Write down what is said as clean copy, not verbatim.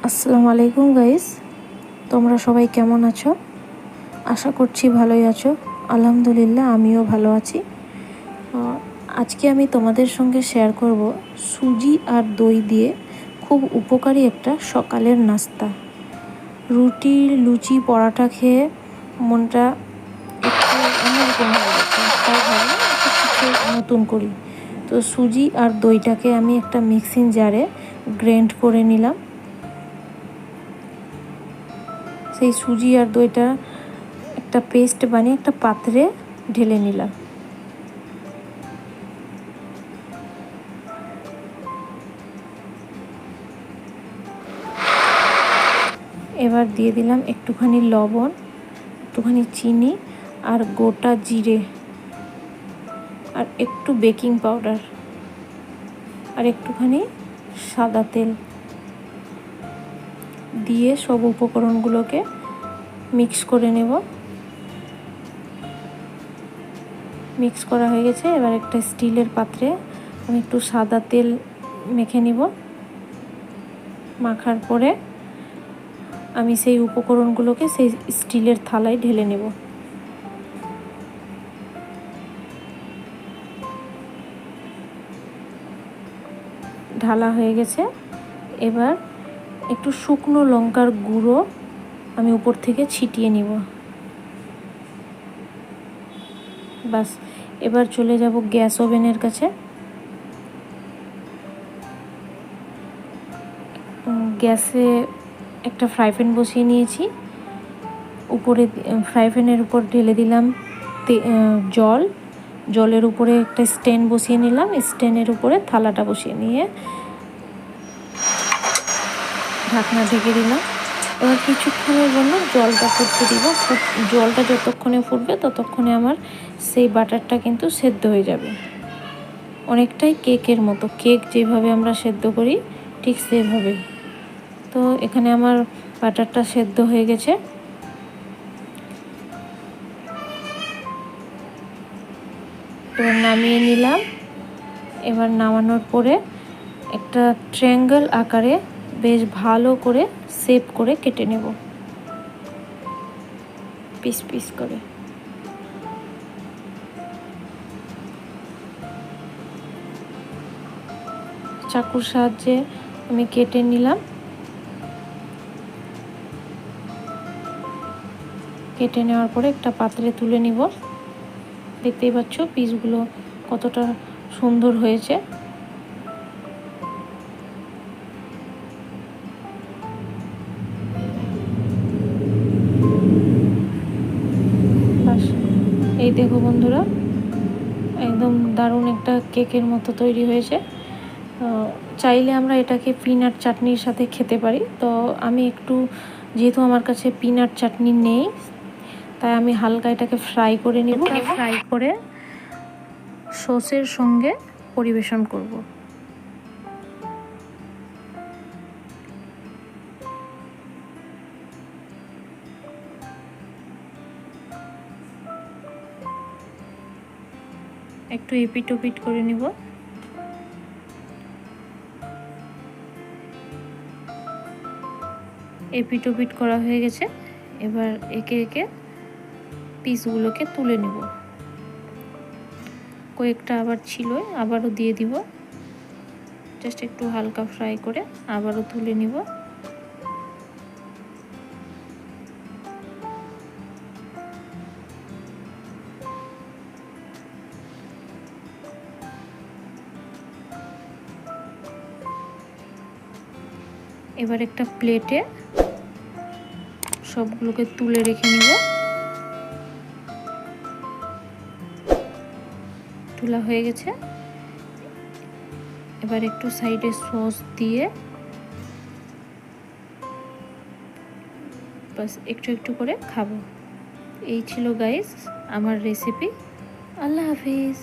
আসসালামু আলাইকুম গাইস, তোমরা সবাই কেমন আছো? আশা করছি ভালোই আছো। আলহামদুলিল্লাহ আমিও ভালো আছি। আজকে আমি তোমাদের সঙ্গে শেয়ার করব সুজি আর দই দিয়ে খুব উপকারী একটা সকালের নাস্তা। রুটি, লুচি, পরাঠা খেয়ে মনটা একটু অন্যরকম হয়ে গেছে, তাই ভাবলাম একটু কিছু নতুন করি। তো সুজি আর দইটাকে আমি একটা মিক্সিং জারে গ্রাইন্ড করে নিলাম। সেই সুজি আর দইটা একটা পেস্ট বানিয়ে একটা পাত্রে ঢেলে নিলাম। এবার দিয়ে দিলাম একটুখানি লবণ, একটুখানি চিনি আর গোটা জিরে আর একটু বেকিং পাউডার আর একটুখানি সাদা তেল দিয়ে সব উপকরণগুলোকে মিক্স করে নেব। মিক্স করা হয়ে গেছে। এবার একটা স্টিলের পাত্রে আমি একটু সাদা তেল মেখে নিব। মাখার পরে আমি সেই উপকরণগুলোকে সেই স্টিলের থালায় ঢেলে নেব। ঢালা হয়ে গেছে। এবার একটু শুকনো লঙ্কার গুঁড়ো আমি উপর থেকে ছিটিয়ে নিব। বাস, এবার চলে যাব গ্যাস ওভেনের কাছে। গ্যাসে একটা ফ্রাই প্যান বসিয়ে নিয়েছি। উপরে ফ্রাই প্যানের উপর ঢেলে দিলাম জল। জলের উপরে একটা স্ট্যান্ড বসিয়ে নিলাম। স্ট্যান্ডের উপরে থালাটা বসিয়ে নিয়ে ঢাকনা ঢেকে দিলাম। এবার কিছুক্ষণের জন্য জলটা ফুটতে দিব। জলটা যতক্ষণে ফুটবে ততক্ষণে আমার সেই বাটারটা কিন্তু সেদ্ধ হয়ে যাবে। অনেকটাই কেকের মতো, কেক যেভাবে আমরা সেদ্ধ করি ঠিক সেভাবে। তো এখানে আমার বাটারটা সেদ্ধ হয়ে গেছে। এবার নামিয়ে নিলাম। এবার নামানোর পরে একটা ট্রায়াঙ্গেল আকারে বেশ ভালো করে শেপ করে কেটে নেব, পিস পিস করে। চাকুর সাহায্যে আমি কেটে নিলাম। কেটে নেওয়ার পরে একটা পাত্রে তুলে নিব। দেখতেই পাচ্ছ পিসগুলো কতটা সুন্দর হয়েছে। এই দেখো বন্ধুরা, একদম দারুণ একটা কেকের মতো তৈরি হয়েছে। চাইলে আমরা এটাকে পিনাট চাটনির সাথে খেতে পারি। তো আমি একটু, যেহেতু আমার কাছে পিনাট চাটনি নেই, তাই আমি হালকা এটাকে ফ্রাই করে নেব। ফ্রাই করে সসের সঙ্গে পরিবেশন করব। একটু এপিট ওপিট করে নিব। এপিট ওপিট করা হয়ে গেছে। এবার একে একে পিসগুলোকে তুলে নিব। কয়েকটা আবার ছিল, আবারও দিয়ে দিব। জাস্ট একটু হালকা ফ্রাই করে আবারও তুলে নিব। এবার একটা প্লেটে সবগুলোকে তুলে রেখে নিব। তোলা হয়ে গেছে। এবার একটু সাইডে সস দিয়ে বাস একটু একটু করে খাবো। এই ছিল গাইস আমার রেসিপি। আল্লাহ হাফিজ।